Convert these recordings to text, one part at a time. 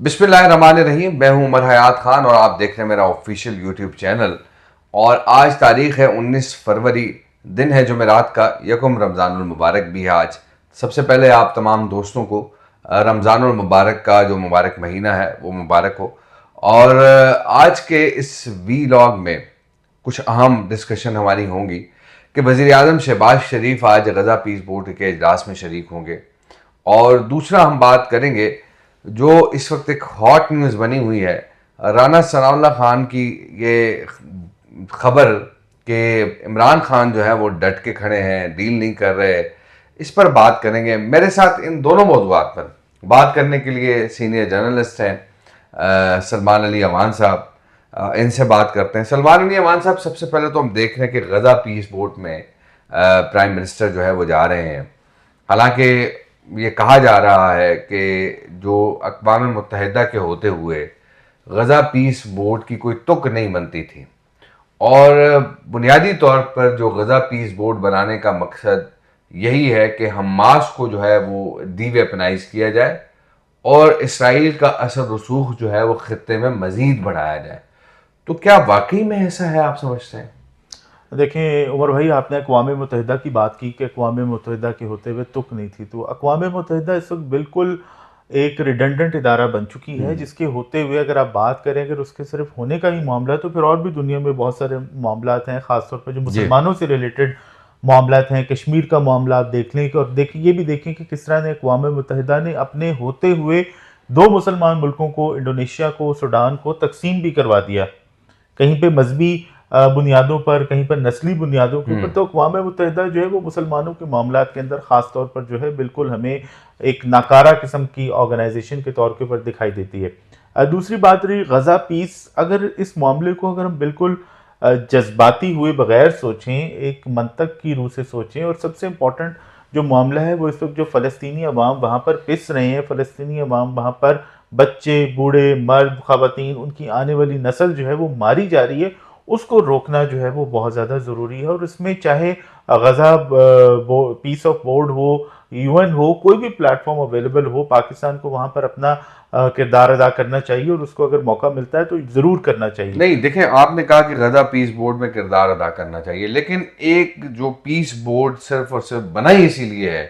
बिस्मिल्लाहिर्रहमानिर्रहीम। मैं हूं उमर हयात खान और आप देख रहे हैं मेरा ऑफिशियल यूट्यूब चैनल। और आज तारीख है 19 फरवरी, दिन है जुमेरात का, यकम रमज़ानुल मुबारक भी है आज। सबसे पहले आप तमाम दोस्तों को रमज़ानुल मुबारक का जो मुबारक महीना है वो मुबारक हो। और आज के इस वीलॉग में कुछ अहम डिस्कशन हमारी होंगी कि वज़ीर आज़म शहबाज शरीफ आज गज़ा पीस बोर्ड के इजलास में शरीक होंगे। और दूसरा हम बात करेंगे जो इस वक्त एक हॉट न्यूज़ बनी हुई है, राना सनाउल्लाह खान की ये खबर कि इमरान खान जो है वो डट के खड़े हैं, डील नहीं कर रहे। इस पर बात करेंगे। मेरे साथ इन दोनों मौज़ूआत पर बात करने के लिए सीनियर जर्नलिस्ट हैं सलमान अली अमान साहब। इनसे बात करते हैं। सलमान अली अमान साहब, सबसे पहले तो हम देख रहे हैं कि गज़ा पीस बोर्ड में प्राइम मिनिस्टर जो है वो जा रहे हैं। हालांकि ये कहा जा रहा है कि जो अक़वाम मुत्तहिदा के होते हुए गज़ा पीस बोर्ड की कोई तुक नहीं बनती थी, और बुनियादी तौर पर जो गज़ा पीस बोर्ड बनाने का मकसद यही है कि हमास को जो है वो डीवेपनाइज किया जाए और इसराइल का असर रसूख जो है वो खित्ते में मज़ीद बढ़ाया जाए। तो क्या वाकई में ऐसा है, आप समझते हैं? देखें उमर भाई, आपने अक़वाम मुत्तहिदा की बात की कि अक़वाम मुत्तहिदा के होते हुए तुक नहीं थी। तो अक़वाम मुत्तहिदा इस वक्त बिल्कुल एक रिडंडेंट इदारा बन चुकी है, जिसके होते हुए अगर आप बात करें, अगर उसके सिर्फ होने का ही मामला है तो फिर और भी दुनिया में बहुत सारे मामलात हैं, ख़ासतौर पर जो जी। मुसलमानों से रिलेटेड मामलात हैं। कश्मीर का मामला आप देख लें और देखिए, ये भी देखें कि किस तरह ने अक़वाम मुत्तहिदा ने अपने होते हुए दो मुसलमान मुल्कों को, इंडोनेशिया को, सूडान को तकसीम भी करवा दिया, कहीं पे मजहबी बुनियादों पर, कहीं पर नस्ली बुनियादों के ऊपर। तो अक़वाम मुत्तहिदा जो है वो मुसलमानों के मामलात के अंदर ख़ास तौर पर जो है बिल्कुल हमें एक नाकारा किस्म की ऑर्गेनाइजेशन के तौर के ऊपर दिखाई देती है। दूसरी बात रही गज़ा पीस। अगर इस मामले को अगर हम बिल्कुल जज्बाती हुए बगैर सोचें, एक मंतक की रूह से सोचें, और सबसे इम्पोर्टेंट जो मामला है वो इस वक्त जो फ़लस्तीनी अवाम वहाँ पर पिस रहे हैं, फ़लस्तीनी अवाम वहाँ पर बच्चे, बूढ़े, मर्द, ख़वातीन, उनकी आने वाली नस्ल जो है वो मारी जा रही है, उसको रोकना जो है वो बहुत ज़्यादा ज़रूरी है। और इसमें चाहे गज़ा पीस ऑफ बोर्ड हो, यूएन हो, कोई भी प्लेटफॉर्म अवेलेबल हो, पाकिस्तान को वहाँ पर अपना किरदार अदा करना चाहिए, और उसको अगर मौका मिलता है तो ज़रूर करना चाहिए। नहीं, देखें, आपने कहा कि गज़ा पीस बोर्ड में किरदार अदा करना चाहिए, लेकिन एक जो पीस बोर्ड सिर्फ और सिर्फ बना ही इसीलिए है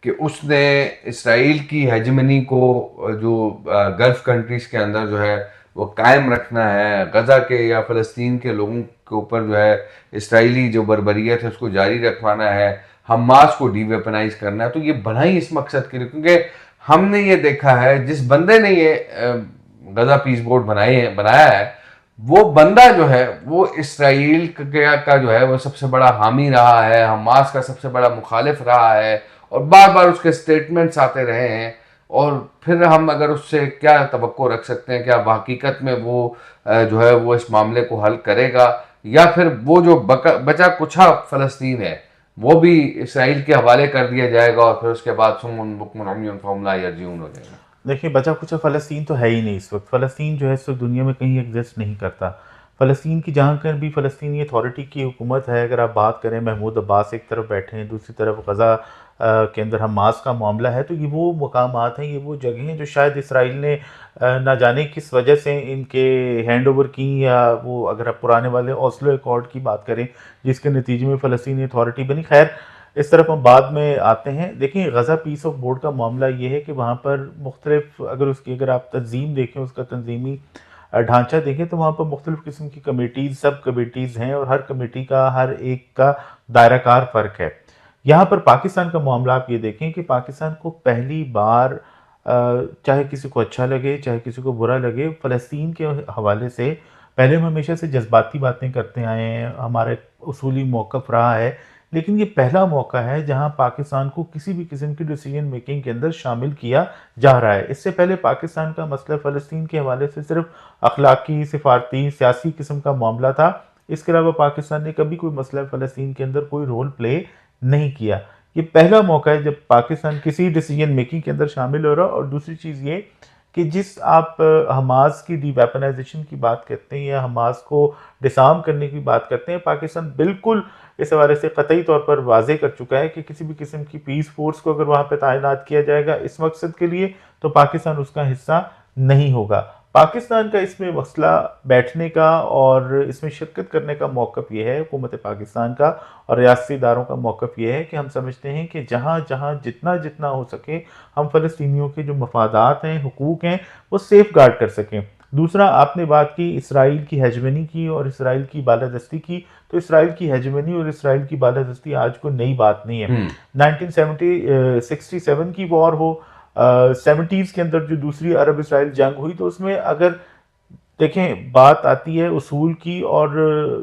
कि उसने इसराइल की हेजमनी को जो गल्फ कंट्रीज के अंदर जो है वो कायम रखना है, गज़ा के या फ़लस्तीन के लोगों के ऊपर जो है इसराइली जो बर्बरियत है उसको जारी रखवाना है, हमास को डीवेपनाइज करना है। तो ये बना ही इस मकसद के लिए, क्योंकि हमने ये देखा है जिस बंदे ने ये गज़ा पीस बोर्ड बनाया है, वो बंदा जो है वो इसराइल का जो है वो सबसे बड़ा हामी रहा है, हमास का सबसे बड़ा मुखालिफ रहा है, और बार बार उसके स्टेटमेंट्स आते रहे हैं। और फिर हम अगर उससे क्या तवक्को रख सकते हैं? क्या हकीकत में वो जो है वो इस मामले को हल करेगा, या फिर वो जो बचा कुछा फ़लस्तीन है वो भी इसराइल के हवाले कर दिया जाएगा और फिर उसके बाद सुम्मुन बुकमुन उम्युन फहुम ला यरजिऊन हो जाएगा? देखिए, बचा कुचा फ़लस्तीन तो है ही नहीं इस वक्त। फ़लस्तीन जो है इस वक्त दुनिया में कहीं एग्जिस्ट नहीं करता। फ़लस्तीन की जहाँ कहीं भी फ़लस्तीनी अथॉरिटी की हुकूमत है, अगर आप बात करें, महमूद अब्बास एक तरफ बैठे हैं, दूसरी तरफ गज़ा के अंदर हमास का मामला है, तो ये वो मकामात हैं, ये वो जगह हैं जो शायद इसराइल ने ना जाने किस वजह से इनके हैंड ओवर की, या वो अगर आप पुराने वाले ओस्लो अकॉर्ड की बात करें जिसके नतीजे में फ़लस्तीनी अथॉरिटी बनी। खैर, इस तरफ हम बाद में आते हैं। देखिए, गज़ा पीस ऑफ बोर्ड का मामला ये है कि वहाँ पर मुख्तलिफ, अगर आप तंजीम देखें, उसका तंजीमी ढांचा देखें, तो वहाँ पर मुख्तलिफ किस्म की कमेटीज़, सब कमेटीज़ हैं, और हर कमेटी का, हर एक का दायरा कार फ़र्क है। यहाँ पर पाकिस्तान का मामला आप ये देखें कि पाकिस्तान को पहली बार, चाहे किसी को अच्छा लगे चाहे किसी को बुरा लगे, फ़लस्तीन के हवाले से पहले हम हमेशा से जज्बाती बातें करते आए हैं, हमारा एक उसूली मौक़िफ़ रहा है, लेकिन ये पहला मौका है जहां पाकिस्तान को किसी भी किस्म की डिसीजन मेकिंग के अंदर शामिल किया जा रहा है। इससे पहले पाकिस्तान का मसला फ़लस्तीन के हवाले से सिर्फ अखलाकी, सिफारती, सियासी किस्म का मामला था। इसके अलावा पाकिस्तान ने कभी कोई मसला फ़लस्तीन के अंदर कोई रोल प्ले नहीं किया। ये पहला मौका है जब पाकिस्तान किसी डिसीजन मेकिंग के अंदर शामिल हो रहा है। और दूसरी चीज़ ये कि जिस आप हमास की डीवेपनाइजेशन की बात करते हैं या हमास को डिसार्म करने की बात करते हैं, पाकिस्तान बिल्कुल इस हवाले से कतई तौर पर वाज़ेह कर चुका है कि किसी भी किस्म की पीस फोर्स को अगर वहाँ पे तैनात किया जाएगा इस मकसद के लिए, तो पाकिस्तान उसका हिस्सा नहीं होगा। पाकिस्तान का इसमें मसला बैठने का और इसमें शिरकत करने का मौक़िफ़ ये है हुकूमत पाकिस्तान का और रियासती इदारों का मौक़िफ़ ये है कि हम समझते हैं कि जहाँ जहाँ जितना जितना हो सके हम फ़लस्तीनियों के जो मफादात हैं, हुकूक हैं, वो सेफ़ गार्ड कर सकें। दूसरा, आपने बात की इसराइल की हेजमनी की और इसराइल की बालादस्ती की, तो इसराइल की हेजमनी और इसराइल की बालादस्ती आज कोई नई बात नहीं है। 1967 की वॉर हो, 70s के अंदर जो दूसरी अरब इसराइल जंग हुई, तो उसमें अगर देखें बात आती है उसूल की और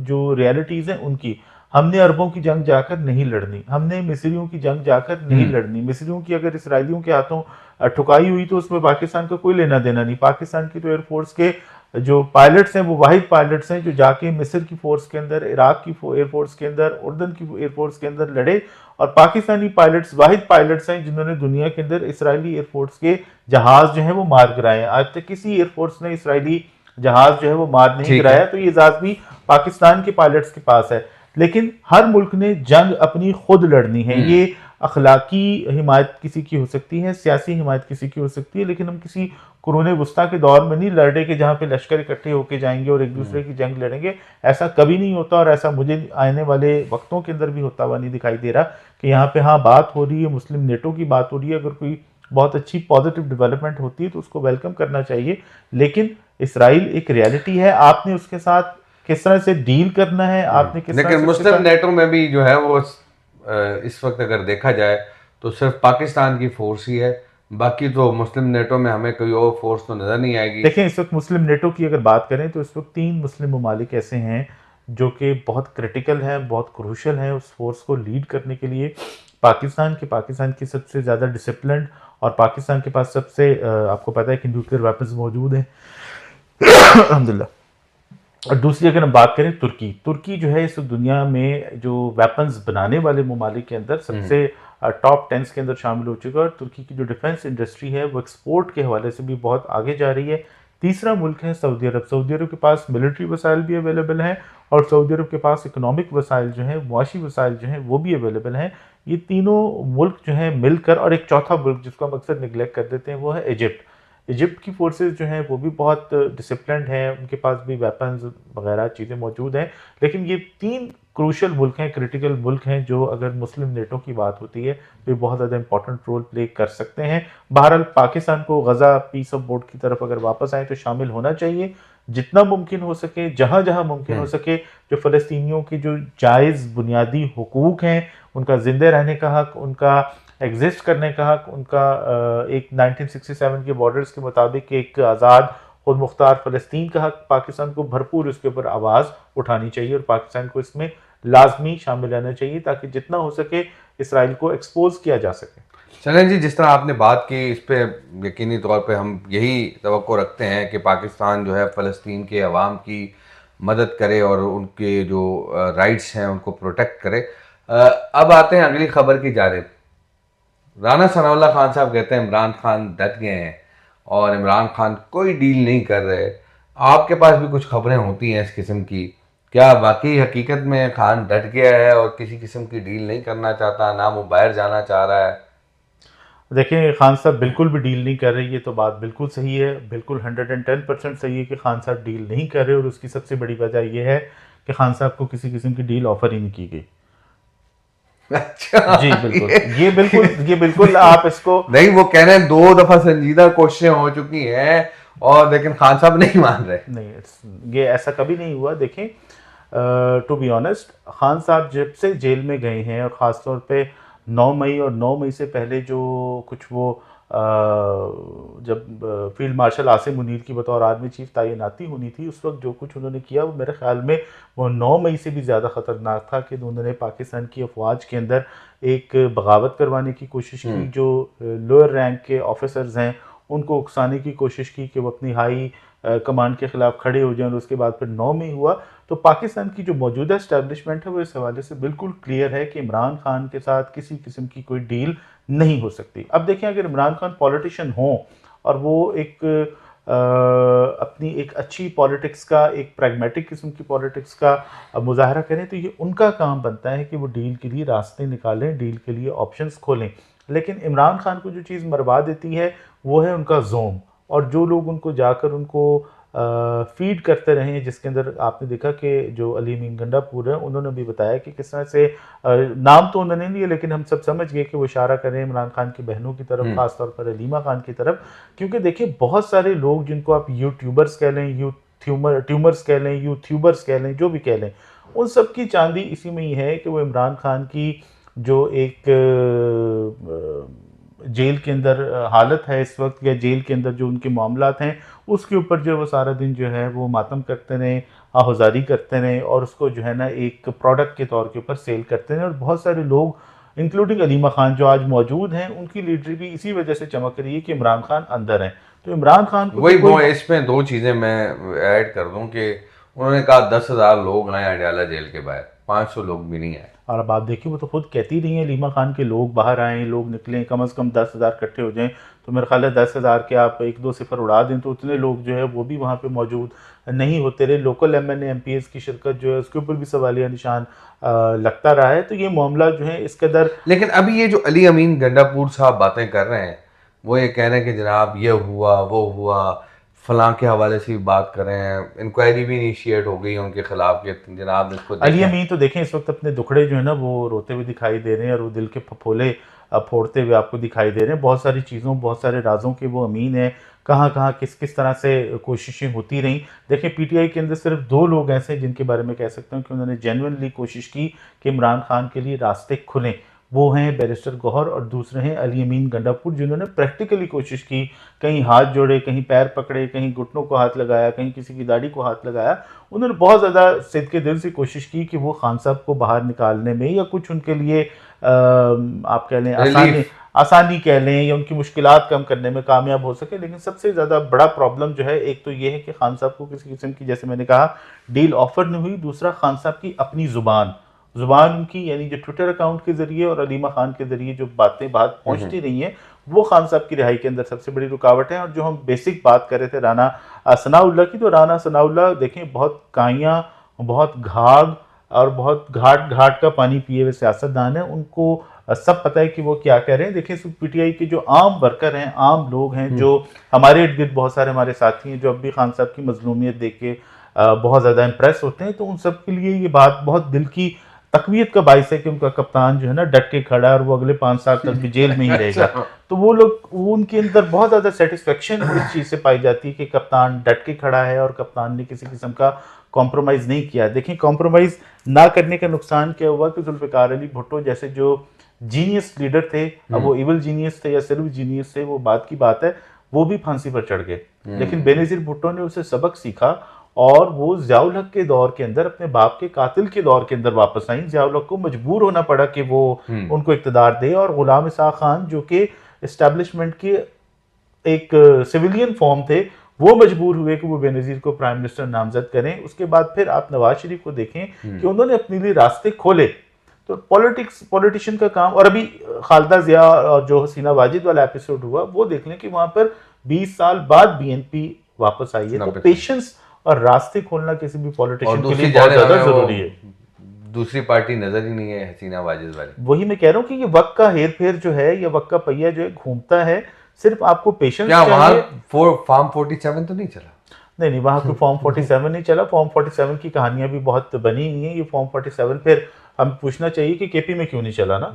जो रियलिटीज़ हैं उनकी। हमने अरबों की जंग जाकर नहीं लड़नी, हमने मिस्रियों की जंग जाकर नहीं लड़नी। मिस्रियों की अगर इसराइलियों के हाथों ठुकाई हुई तो उसमें पाकिस्तान का कोई लेना देना नहीं। पाकिस्तान की तो एयरफोर्स के जो पायलट्स हैं वो वाहिद पायलट्स हैं जो जाके मिस्र की फोर्स के अंदर, इराक की एयरफोर्स के अंदर, उर्दन की एयरफोर्स के अंदर लड़े, और पाकिस्तानी पायलट्स वाहिद पायलट्स हैं जिन्होंने दुनिया के अंदर इसराइली एयरफोर्स के जहाज जो है वो मार गिराए हैं। आज तक किसी एयरफोर्स ने इसराइली जहाज जो है वो मार नहीं ठीक है। गिराया, तो ये एजाज भी पाकिस्तान के पायलट्स के पास है। लेकिन हर मुल्क ने जंग अपनी खुद लड़नी है। ये अखलाकी हिमायत किसी की हो सकती है, सियासी हिमायत किसी की हो सकती है, लेकिन हम किसी कुरूने वस्ता के दौर में नहीं लड़ रहे कि जहाँ पे लश्कर इकट्ठे होके जाएंगे और एक दूसरे की जंग लड़ेंगे। ऐसा कभी नहीं होता और ऐसा मुझे आने वाले वक्तों के अंदर भी होता हुआ नहीं दिखाई दे रहा कि यहाँ पे हाँ बात हो रही है, मुस्लिम नेटो की बात हो रही है। अगर कोई बहुत अच्छी पॉजिटिव डेवलपमेंट होती है तो उसको वेलकम करना चाहिए, लेकिन इसराइल एक रियलिटी है। आपने उसके साथ किस तरह से डील करना है, आपने किस तरह लेकिन से उसके मुस्लिम साथ नेटो में भी जो है वो इस वक्त अगर देखा जाए तो सिर्फ पाकिस्तान की फोर्स ही है, बाकी तो मुस्लिम नेटो में हमें कोई और फोर्स तो नज़र नहीं आएगी। देखें, इस वक्त मुस्लिम नेटो की अगर बात करें तो इस वक्त 3 मुस्लिम ममालिक ऐसे हैं जो कि बहुत क्रिटिकल हैं, बहुत क्रूशल हैं उस फोर्स को लीड करने के लिए। पाकिस्तान की सबसे ज़्यादा डिसिप्लिन, और पाकिस्तान के पास सबसे आपको पता है कि न्यूक्लियर वेपन्स मौजूद हैं अल्हम्दुलिल्लाह। और दूसरी अगर हम बात करें तुर्की जो है इस दुनिया में जो वेपन्स बनाने वाले ममालिक के अंदर सबसे टॉप 10 के अंदर शामिल हो चुका है। और तुर्की की जो डिफेंस इंडस्ट्री है वो एक्सपोर्ट के हवाले से भी बहुत आगे जा रही है। तीसरा मुल्क है सऊदी अरब। सऊदी अरब के पास मिलिट्री वसाइल भी अवेलेबल हैं और सऊदी अरब के पास इकोनॉमिक वसाइल जो हैं, मुआशी वसाइल जो हैं वो भी अवेलेबल हैं। ये तीनों मुल्क जो हैं मिलकर, और एक चौथा मुल्क जिसको हम अक्सर निगलेक्ट कर देते हैं वो है इजिप्ट। इजिप्ट की फोर्सेस जो हैं वो भी बहुत डिसिप्लिन्ड हैं, उनके पास भी वेपन्स वगैरह चीज़ें मौजूद हैं। लेकिन ये 3 क्रूशल मुल्क हैं, क्रिटिकल मुल्क हैं, जो अगर मुस्लिम नेटो की बात होती है तो ये बहुत ज़्यादा इंपॉर्टेंट रोल प्ले कर सकते हैं। बहरहाल पाकिस्तान को गज़ा पीस ऑफ बोर्ड की तरफ अगर वापस आए तो शामिल होना चाहिए जितना मुमकिन हो सके, जहाँ जहाँ मुमकिन हो सके। जो फ़लस्तीनियों की जो जायज़ बुनियादी हुकूक हैं, उनका ज़िंदा रहने का हक, उनका एग्जिस्ट करने का हक, उनका एक 1967 के बॉर्डर्स के मुताबिक एक आज़ाद खुद मुख्तार फ़लस्तीन का हक, पाकिस्तान को भरपूर इसके ऊपर आवाज़ उठानी चाहिए और पाकिस्तान को इसमें लाजमी शामिल रहना चाहिए ताकि जितना हो सके इसराइल को एक्सपोज किया जा सके। चलें जी, जिस तरह आपने बात की इस पे यकीनी तौर पे हम यही तवक्को रखते हैं कि पाकिस्तान जो है फ़लस्तीन के अवाम की मदद करे और उनके जो राइट्स हैं उनको प्रोटेक्ट करे। अब आते हैं अगली खबर की जानिब। राना सनाउल्लाह खान साहब कहते हैं इमरान खान डट गए हैं और इमरान खान कोई डील नहीं कर रहे। आपके पास भी कुछ खबरें होती हैं इस किस्म की, क्या वाकई हकीकत में खान डट गया है और किसी किस्म की डील नहीं करना चाहता, ना वो बाहर जाना चाह रहा है? देखें, खान साहब बिल्कुल भी डील नहीं कर रहे, ये तो बात बिल्कुल सही है, बिल्कुल 110% सही है कि खान साहब डील नहीं कर रहे। और उसकी सबसे बड़ी वजह यह है कि खान साहब को किसी किस्म की डील ऑफर ही नहीं की गई। अच्छा, जी बिल्कुल, ये बिल्कुल आप इसको नहीं, वो कह रहे हैं 2 दफा संजीदा कोशिशें हो चुकी हैं और लेकिन खान साहब नहीं मान रहे। नहीं, ये ऐसा कभी नहीं हुआ। देखें, टू बी ऑनेस्ट, खान साहब जब से जेल में गए हैं और ख़ास तौर पे 9 मई और 9 मई से पहले जो कुछ वो जब फील्ड मार्शल आसिम मुनीर की बतौर आर्मी चीफ तैनाती होनी थी, उस वक्त जो कुछ उन्होंने किया वो मेरे ख्याल में वो 9 मई से भी ज़्यादा ख़तरनाक था कि उन्होंने पाकिस्तान की अफवाज के अंदर एक बगावत करवाने की कोशिश की। जो लोअर रैंक के ऑफिसर्स हैं उनको उकसाने की कोशिश की कि वो अपनी हाई कमांड के ख़िलाफ़ खड़े हो जाएं। और उसके बाद फिर 9 मई हुआ तो पाकिस्तान की जो मौजूदा इस्टेब्लिशमेंट है वो इस हवाले से बिल्कुल क्लियर है कि इमरान खान के साथ किसी किस्म की कोई डील नहीं हो सकती। अब देखें, अगर इमरान खान पॉलिटिशियन हों और वो एक अपनी एक अच्छी पॉलिटिक्स का, एक प्रैग्मेटिक किस्म की पॉलिटिक्स का मुजाहरा करें तो ये उनका काम बनता है कि वो डील के लिए रास्ते निकालें, डील के लिए ऑप्शंस खोलें। लेकिन इमरान खान को जो चीज़ मरवा देती है वो है उनका जोम, और जो लोग उनको जाकर उनको फीड करते रहे, जिसके अंदर आपने देखा कि जो अली अमीन गंडापुर है उन्होंने भी बताया कि किस तरह से नाम तो उन्होंने नहीं लिया लेकिन हम सब समझ गए कि वो इशारा कर रहे हैं इमरान खान की बहनों की तरफ, खासतौर पर अलीमा खान की तरफ। क्योंकि देखिए बहुत सारे लोग जिनको आप यूट्यूबर्स कह लें, ट्यूमर्स कह लें, यूट्यूबर्स कह लें, जो भी कह लें, उन सब की चांदी इसी में ही है कि वो इमरान खान की जो एक जेल के अंदर हालत है इस वक्त, या जेल के अंदर जो उनके मामलात हैं उसके ऊपर जो है वो सारा दिन जो है वो मातम करते रहें, आहुजारी करते रहें और उसको जो है ना एक प्रोडक्ट के तौर के ऊपर सेल करते रहें। और बहुत सारे लोग इंक्लूडिंग अलीमा खान जो आज मौजूद हैं उनकी लीडरी भी इसी वजह से चमक रही है कि इमरान खान अंदर हैं। तो इमरान खान को वही तो कोई इसमें दो चीज़ें मैं ऐड कर दूं कि उन्होंने कहा 10,000 लोग आए अडयाला जेल के बाहर, 500 लोग भी नहीं आए। और अब आप देखिए वो तो खुद कहती रही हैं लीमा खान के लोग बाहर आएँ, लोग निकलें, कम से कम 10,000 इकट्ठे हो जाएं। तो मेरा ख्याल है 10,000 के आप एक दो सिफर उड़ा दें तो उतने लोग जो है वो भी वहाँ पे मौजूद नहीं होते रहे। लोकल एमएनए एमपीएस की शिरकत जो है उसके ऊपर भी सवालिया निशान लगता रहा है। तो ये मामला जो है इस कदर, लेकिन अभी ये जो अली अमीन गंडापुर साहब बातें कर रहे हैं वो ये कह रहे हैं कि जनाब ये हुआ वो हुआ, फलां के हवाले से भी बात कर रहे हैं, इंक्वायरी भी इनिशिएट हो गई है उनके खिलाफ कि जनाब इसको अली देखें। अमीन तो देखें इस वक्त अपने दुखड़े जो है ना वो रोते हुए दिखाई दे रहे हैं और वो दिल के फफोले फोड़ते हुए आपको दिखाई दे रहे हैं। बहुत सारी चीज़ों, बहुत सारे राजों के वो अमीन है। कहाँ कहाँ किस किस तरह से कोशिशें होती रहीं। देखिए पीटीआई के अंदर सिर्फ दो लोग ऐसे हैं जिनके बारे में कह सकता हूँ कि उन्होंने जेन्युइनली कोशिश की कि इमरान खान के लिए रास्ते खुलें। वो हैं बैरिस्टर गौहर और दूसरे हैं अली अमीन गंडापुर, जिन्होंने प्रैक्टिकली कोशिश की, कहीं हाथ जोड़े, कहीं पैर पकड़े, कहीं घुटनों को हाथ लगाया, कहीं किसी की दाढ़ी को हाथ लगाया। उन्होंने बहुत ज़्यादा सिद्क़े दिल से कोशिश की कि वो खान साहब को बाहर निकालने में या कुछ उनके लिए आप कह लें आसानी कह लें या उनकी मुश्किलात कम करने में कामयाब हो सके। लेकिन सबसे ज़्यादा बड़ा प्रॉब्लम जो है, एक तो ये है कि खान साहब को किसी किस्म की, जैसे मैंने कहा, डील ऑफर नहीं हुई। दूसरा, खान साहब की अपनी ज़ुबान उनकी, यानी जो ट्विटर अकाउंट के ज़रिए और अलीमा खान के ज़रिए जो बातें बात पहुंचती रही हैं, वो खान साहब की रिहाई के अंदर सबसे बड़ी रुकावट है। और जो हम बेसिक बात कर रहे थे राना सनाउल्लाह की, तो राना सनाउल्लाह देखें बहुत काइयाँ, बहुत घाघ और बहुत घाट घाट का पानी पिए हुए सियासतदान है। उनको सब पता है कि वो क्या कह रहे हैं। देखिए पीटीआई के जो आम वर्कर हैं, आम लोग हैं, जो हमारे इर्द गिर्द बहुत सारे हमारे साथी हैं जो अब भी खान साहब की मजलूमियत देख के बहुत ज़्यादा इम्प्रेस होते हैं, तो उन सब के लिए ये बात बहुत दिल की तकवीत का बाइस है कि उनका कप्तान जो है ना डट के खड़ा है और वो अगले 5 साल तक भी जेल में ही रहेगा। तो वो लोग, उनके अंदर बहुत ज़्यादा सेटिस्फेक्शन इस चीज़ से पाई जाती है कि कप्तान डट के खड़ा है और कप्तान ने किसी किस्म का कॉम्प्रोमाइज़ नहीं किया। देखिए कॉम्प्रोमाइज़ ना करने का नुकसान क्या हुआ कि जुल्फ़िकार अली भुट्टो जैसे जो जीनियस लीडर थे, अब वो इवल जीनियस थे या सिर्फ जीनियस थे, वो बात की बात है, वो भी फांसी पर चढ़ गए। लेकिन बेनज़ीर भुट्टो ने उसे सबक सीखा और वो ज़ियाउल हक के दौर के अंदर, अपने बाप के कातिल के दौर के अंदर वापस आई। ज़ियाउल हक को मजबूर होना पड़ा कि वो उनको इक़्तिदार दे, और गुलाम इसहाक़ खान जो कि इस्टेब्लिशमेंट के एक सिविलियन फॉर्म थे, वो मजबूर हुए कि वो बेनज़ीर को प्राइम मिनिस्टर नामजद करें। उसके बाद फिर आप नवाज शरीफ को देखें कि उन्होंने अपने लिए रास्ते खोले। तो पॉलिटिशियन का काम, और अभी खालिदा जिया और जो हसीना वाजिद वाला एपिसोड हुआ वो देख लें कि वहां पर 20 साल बाद बीएनपी वापस आई है। तो पेशेंस और रास्ते खोलना किसी भी पॉलिटिशियन के लिए बहुत ज्यादा जरूरी है। दूसरी पार्टी नजर ही नहीं है हसीना वाजिद वाली। वही मैं कह रहा हूँ कि ये वक्त का हेर फेर जो है, ये वक्त का पहिया जो है घूमता है। सिर्फ आपको पेशेंस चाहिए। फॉर्म 47 तो नहीं चला? नहीं, वहां कोई फॉर्म 47 नहीं चला। फॉर्म 47 की कहानियां भी बहुत बनी हुई हैं। ये फॉर्म 47 फिर हम पूछना चाहिए कि केपी में क्यों नहीं चला ना।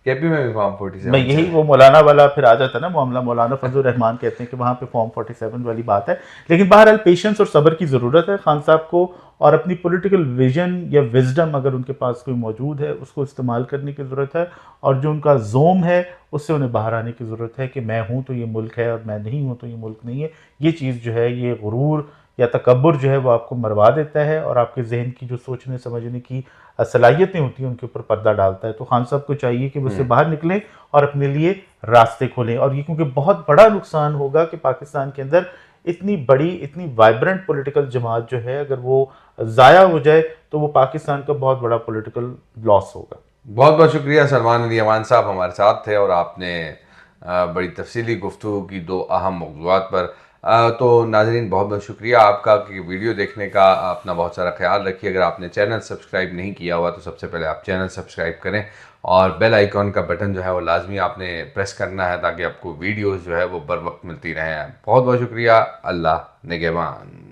केपी में भी फॉर्म 47 मैं यही वो मौलाना वाला फिर आ जाता ना मामला। मौलाना फजल रहमान कहते हैं कि वहाँ पे फॉर्म 47 वाली बात है। लेकिन बहरहाल पेशेंस और सब्र की ज़रूरत है खान साहब को, और अपनी पॉलिटिकल विजन या विजडम अगर उनके पास कोई मौजूद है उसको इस्तेमाल करने की ज़रूरत है। और जो उनका जोम है उससे उन्हें बाहर आने की ज़रूरत है कि मैं हूँ तो ये मुल्क है और मैं नहीं हूँ तो ये मुल्क नहीं है। ये चीज़ जो है, ये गुरूर या तकब्बुर जो है वो आपको मरवा देता है और आपके जहन की जो सोचने समझने की सलाहियतें होती हैं उनके ऊपर पर्दा डालता है। तो खान साहब को चाहिए कि वो उससे बाहर निकलें और अपने लिए रास्ते खोलें। और ये क्योंकि बहुत बड़ा नुकसान होगा कि पाकिस्तान के अंदर इतनी बड़ी, इतनी वाइब्रेंट पॉलिटिकल जमात जो है, अगर वो ज़ाया हो जाए तो वो पाकिस्तान का बहुत बड़ा पॉलिटिकल लॉस होगा। बहुत बहुत शुक्रिया सलमान अली अमान साहब हमारे साथ थे और आपने बड़ी तफसीली गुफ्तगू की दो अहम मौज़ूआत पर। तो नाजरीन बहुत बहुत शुक्रिया आपका कि वीडियो देखने का। अपना बहुत सारा ख्याल रखिए। अगर आपने चैनल सब्सक्राइब नहीं किया हुआ तो सबसे पहले आप चैनल सब्सक्राइब करें और बेल आइकॉन का बटन जो है वो लाजमी आपने प्रेस करना है ताकि आपको वीडियोस जो है वो बर वक्त मिलती रहें। बहुत बहुत शुक्रिया। अल्लाह निगहबान।